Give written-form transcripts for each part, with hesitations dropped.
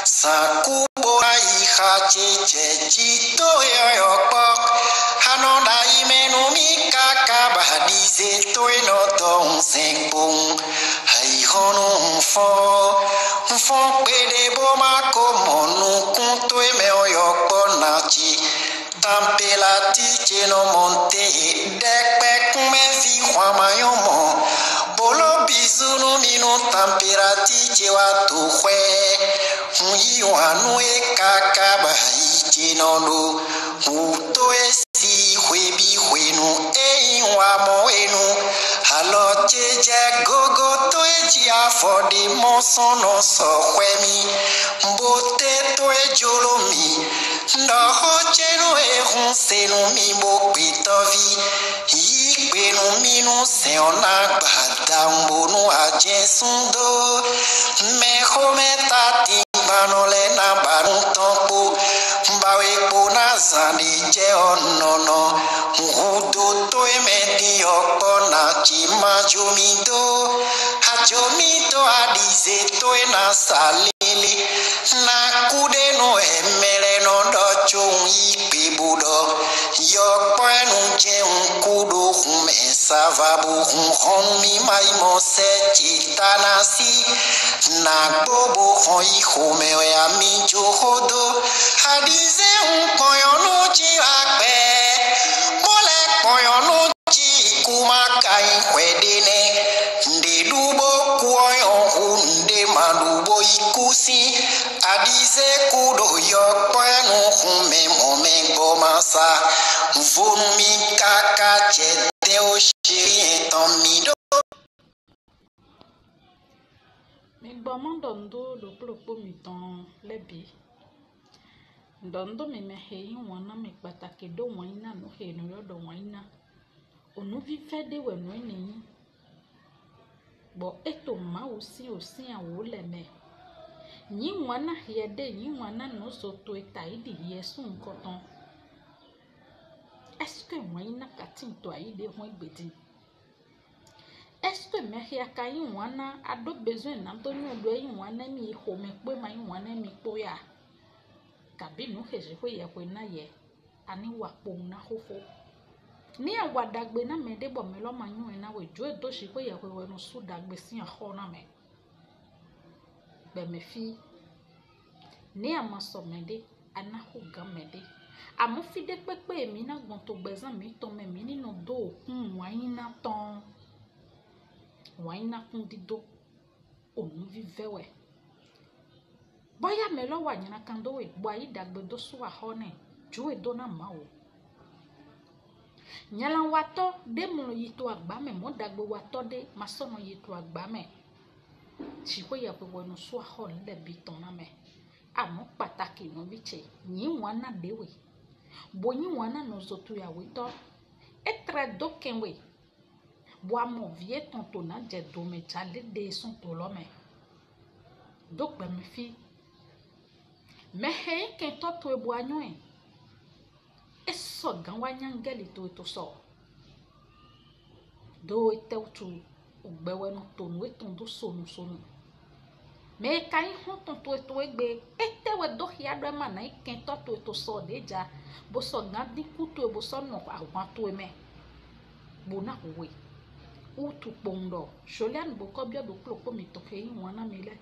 Sakubo iha cheche chito yoyokok Hanonda imenu mika kabadize toino tong sengpung Hai honu mfo pede boma komonu kuntwe me oyokpo nachi Tampela tiche no monte dekpe kume vi hwamayomo Bolo bizunu minu tampera tiche watu kwe Yi wanu e kakaba iche nono Uto esi hwebi hwenu e wamo enu Halo cheje gogo to eji afodi monsono so hwemi Mbote to e jolomi Ndoho chenu e hunsenu mi mo pitovi Yi kwenu minu se ona gbada mbonu ajensundo Meho metati Banole na barutompo Mbawe pona zani je onono Ngudo to emedi opona chima jomido Hajomido adize to ena salili Na kude no emele no docho ipe budo Yokpo enu je unkudo hume savabu Hunmi maimo se chitanasi Na bobo hoi home we ami johodo Hadize unkoyono ji akpe Mole koyono ji kumakai kwedene Nde dubo kuoyo hunde madubo ikusi Hadize kudo yokwenu hume mome gomasa Vunmi kaka chete oshiri tomido Mi gbọmọ dọ̀ndó lòpòlòpò mi tán lẹ́bi. Dọ̀ndó mi mẹ́hẹ̀ yín wọn náà mi pàtàkì dó wọn yín náà lóhè ní yọ̀dọ̀ wọn yín náà. Ònú fífẹ́ dé wẹ̀nú ẹ̀ nìyí. Bọ̀ ètò máa sí òsín àwò lẹ̀mẹ̀. Yín wọn náà yẹ dé yín wọn náà nù sọ̀tò ìta ìdí yẹ sùn nǹkan tán. Ẹ̀sùkẹ̀ wọn yín náà kàtí ìtò àyídé wọn ìgbèdì. Esto mehia kai wana ado besoin na to nyu do yin wana mi ho me pe ma yin wana mi po ya kabi nu heje ho ye ko na ye ani wa po na hofo ni awadagbe na me de bo me lo ma nyu na we jo do shi ko ye ko we no su dagbe si ho na me be me fi ni amaso me de ana ho ga me de amu fi de pepe mi na gbon to gbezan mi to me mi ninu do kun wa yin na ton Waina kundido onu vivewe Boya melo wa nyina kandowe bwa idagbe do suwa hone juwe do na mawo Nyala wato de mo yito agbame mo dagbe wato de masono yito agbame Chiko ya pe wonu suwa hone le biton na me Amo pataki no biche yin wana dewe Bo yin wana no zotu ya wito Etre do kenwe Boa mon vie tonto na je do me chale de son to lo me. Dok be me fi. Me he ken to to ebo anyo e. Eso gan wa nyangeli to so. Do ite utu ogbewe no to no etondo sonu. Me kai hon tonto to egbe ete we do hia do ma na ken to so deja bo so gan di kuto ebo so no awan to me. Bo na we. Utu pondo sholian boko bia do klopo mi to yin wana mile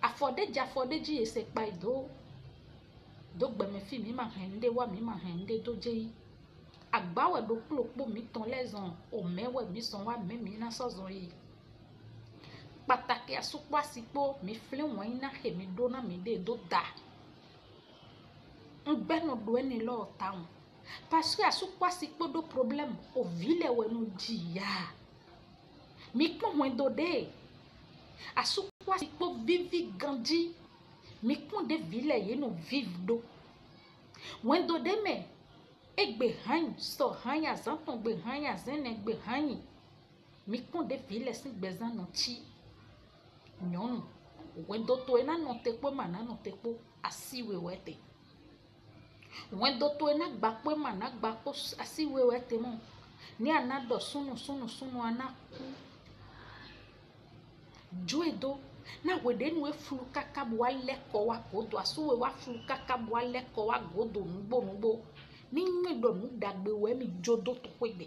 afode ji ese pa ido do gbe me fi mi ma hende wa mi ma hende do je agbawe do klopo mi ton lezon o mewe mi son wa me mi na sozo yi pataki asukwa sipo mi fle won na he mi do na mi de do da ngbe no do eni lo taun Parce que à ce quoi c'est pas de problème au ville où nous dit ya mi kon moins dode à ce quoi c'est pas vivre grandi mi kon de ville y nous vivre do moins dode me egbe han so han ya zan ton gbe han ya zen egbe han mi kon de ville sin gbezan no chi nyon when do to na no te po mana no te po asiwe wete When doto na gbakwe ma na gbako asiwe wete mo ni anado sunu ana Joedo na wede nu efulu kaka bua leko wa godo asuwe wa fulu kaka bua leko wa godo nugbo ni nyido nu dagbe we mi jodo to kwegbe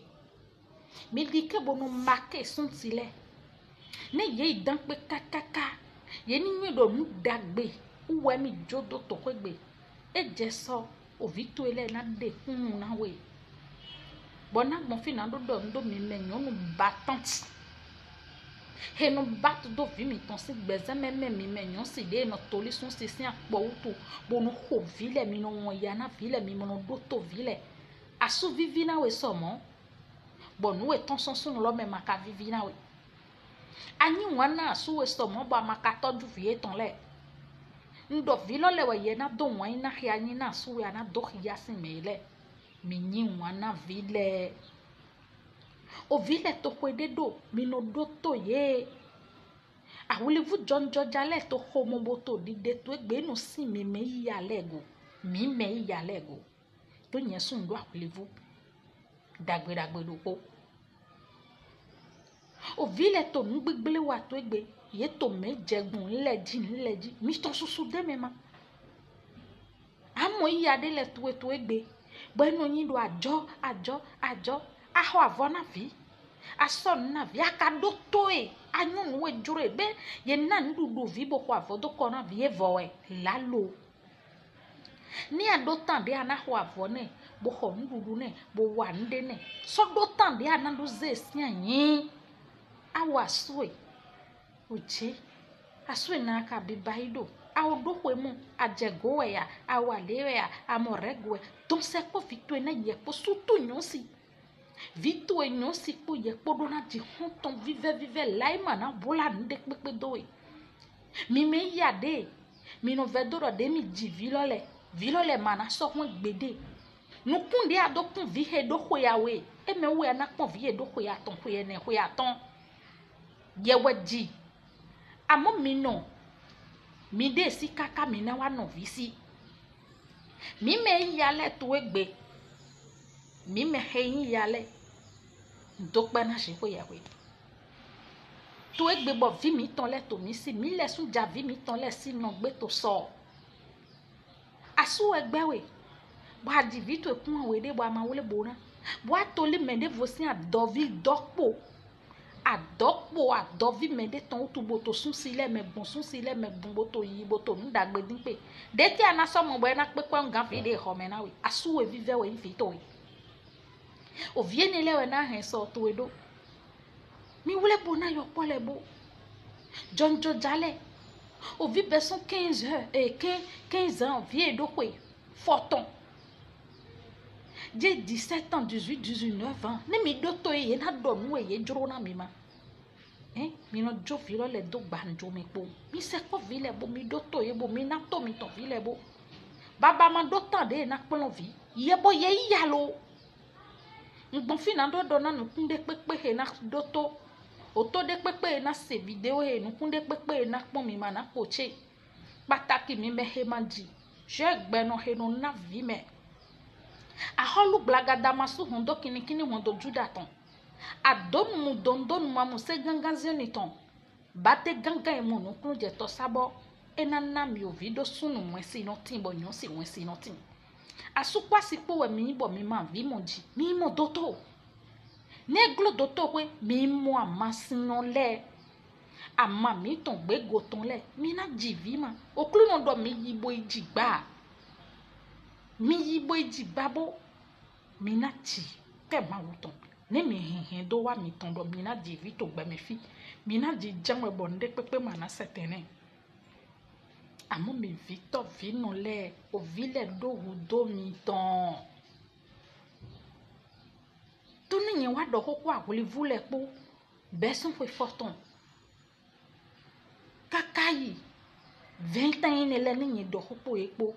mi di ke bonu make suntile ne ye idan pe kakaka ye ni nyido nu dagbe we mi jodo to kwegbe eje so ovito ele na de kunu na we bona gbon fina ndo mi menyo nu batanti he no bat do vi mi ton si gbeze meme mi menyo si de no toli sun si sin apo uto bonu ho vile mi no won ya na vile mi mo no do to vile asu vivi na we so mo bonu we ton son sun lo me maka vivi na we anyi wana asu we so mo ba maka toju vie ton le ndo vilo le we ye na do won na ya nyi na asu we na do ya sin me le mi nyi wana vile o vile to kwede do mi no do to ye awulivu jonjo jale to homo boto dide to egbe no si mi me ya lego mi me ya lego to yen sun do awulivu dagbe do po o vile to nu gbegbele wa to egbe ye to me jegun leji mi to susu de me ma amo ya de le to egbe bo eno yin do ajo aho avona vi ason na vi akado toe anyun we jure be ye na ndudu vi bo kwa vodo kona vi evoe lalo ni ado tan de ana ho avone bo ho ndudu ne bo wa nde ne so do tan de ana do ze sian yin awa swe uchi aswe na aka bi baido awo do kwe mu ajegowe ya awalewe ya amoregwe don se po fitwe na ye po sutu nyosi vito enyo si po ye podo na di honton vive laima na bola nde pepe doe mi me yade mi no vedoro de mi di vilole mana so won gbede nu kunde adokun vi he do hoyawe e me we na pon vi he do hoya ton hoye ne hoya ton ye wedi amo mi no mi de si kaka mi na wa no visi mi me yale to egbe mi me heyin yale ndokpe na se ko yawe to egbe bo vi mi ton le to mi si mi le sun ja vi mi ton le si no gbe to so asu egbe we ba di vi to ekun awe de bo ama wole bo na bo atole mende vosin adovi dokpo adovi mende ton to bo to sun si le megbon bo to yi bo to ndagbe din pe de ti ana so mo bo na pepe ngan fi de ho me na we asu we vive we fi to we o viene lewe na hen so to edo mi wule bo na yo pole bo jonjo jale o vi beson 15 heures et 15 ans vie edo kwe forton j'ai 17 ans 18 19 ans ne mi do to ye na do nu ye joro na mi ma mi no jo filo le do gbanjo mi po mi se ko vile bo mi do to ye bo mi na to mi to vile bo baba ma do tan de na pon vi ye bo ye yalo ngbon fina do na nu kunde pepe he na do to o to de pepe na se video he nu kunde pepe na pon mi ma na poche pataki mi me he manji je gbe no he no na vi me aholu blagada masu hondo kinikini hondo juda ton adonu mu dondonu mamu se gangan zeniton bate gangan emu no kun je to sabo enana mi ovido sunu mwesi no timbo nyosi mwesi no tim asukwa sipo we mi bo mi ma vi monji mi mo doto neglo doto we mi mo amasino le ama mi ton gbe goton le mi na jivi ma oklu no do mi yibo ijigba bo mi na ti te ma wuton ne mi hin do wa mi ton do mi na jivi to gbe me fi mi na di janwe bonde pepe ma na setene amo mi vito vino le o vile do wudo mi ton to ni yen wa do koko akuli vule po beson fwe forton kakayi 20 ans ne le ni yen do koko epo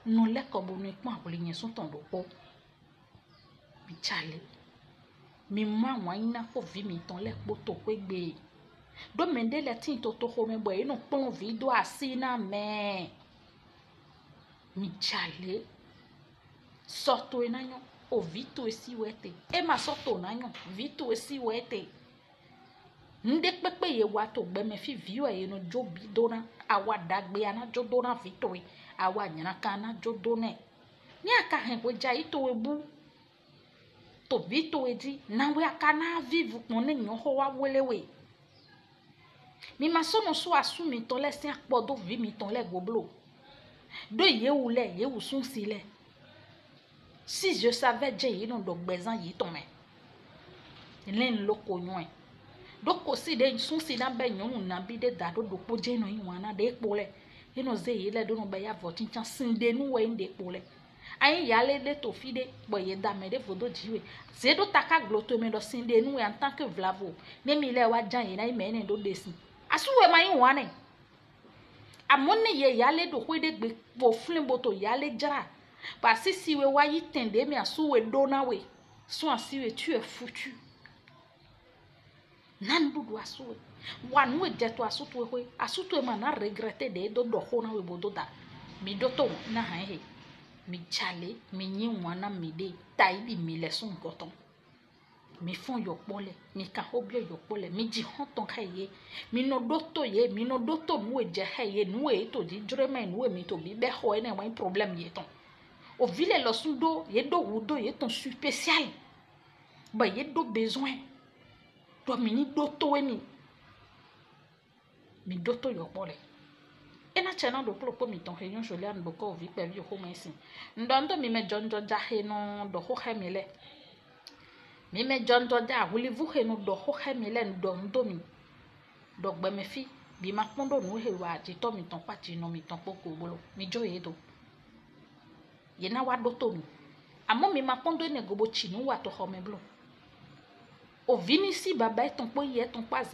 no le ko bo no epo akuli yen sun ton do po mi chale mi ma wa ina ko vi mi ton le po to kwegbe do mende le tin to ho me bo e no pon video asina me mi chale soto enanyo o vito esi wete e ma soto nanyo vito esi wete nde pepe ye wa to gbe me fi view ye no jo bi dona awa dagbe ana jo dona victory awa nyana kana jo done ni aka hen ko ja ito ebu to vito edi na we aka na vivu kon ne nyo ho wa welewe mi ma so no so asu mi ton lesin apo do vi mi ton le goblo do ye wu sun sile si je savais je yi no do gbezan yi ton me len loko nyon doko si de sun si na be nyon na bi de da do po je no yin wana de pole ino ze yi le do no be ya votin chan sinde nu we inde pole ayin ya le to fide bo ye da me de vodo jiwe se do taka gloto me do sinde nu we en tant que vlavo ne mi le wa jan yi na me ne do desin asuwe ma yin wana amone ye ya le do ko de gbe bo flin bo to ya le jara pa si we wa yi tende mi asuwe do na we so asiwe tu es foutu nan dudu asuwe wanu ejeto asutu we asutu ma na regretter de do hona we bodo da mi do to na han he mi chale mi yin wana mi de tai bi mi le sun goton mi fon yo pole mi ka hobio yo pole mi ji hon ton kaye mi no doto ye mi no doto nu eje haye nu e to di drema nu e mi to bi be ho ene wan problem ye ton o vile lo sun do ye do wudo ye ton spécial ba ye do besoin do mi ni doto eni mi doto yo pole ena chena do klopo mi ton reyon joli an boko vi pe vi ho mensin ndondo mi me jonjo ja he no do ho he mi le mi me jonjo ja wuli vu he no do ho he mi le ndo mi do gbe me fi bi ma pondo no he wa ji to mi ton pati no mi ton poko bolo mi jo ye do ye na wa doto mi amo mi ma pondo ne gobo chi no wa to ho me blo o vini si baba ton po ye ton pa